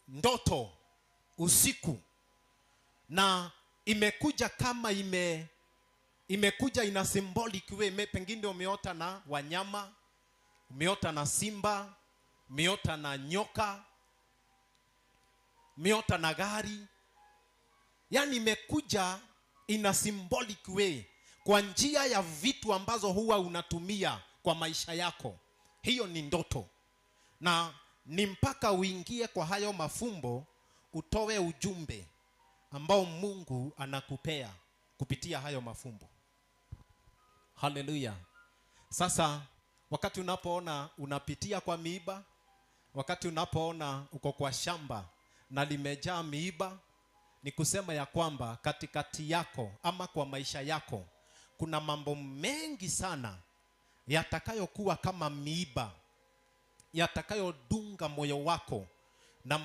ndoto usiku, na imekuja kama imekuja ina symbolic way. Pengine umeota na wanyama, umeota na simba, umeota na nyoka, umeota na gari. Yani imekuja ina symbolic way, kwa njia ya vitu ambazo huwa unatumia kwa maisha yako. Hiyo ni ndoto, na ni mpaka uingie kwa hayo mafumbo utoe ujumbe ambao Mungu anakupea kupitia hayo mafumbo. Haleluya. Sasa wakati unapoona unapitia kwa miiba, wakati unapoona uko kwa shamba na limejaa miiba, ni kusema ya kwamba katikati yako ama kwa maisha yako kuna mambo mengi sana yatakayokuwa kama miiba, yatakayodunga moyo wako na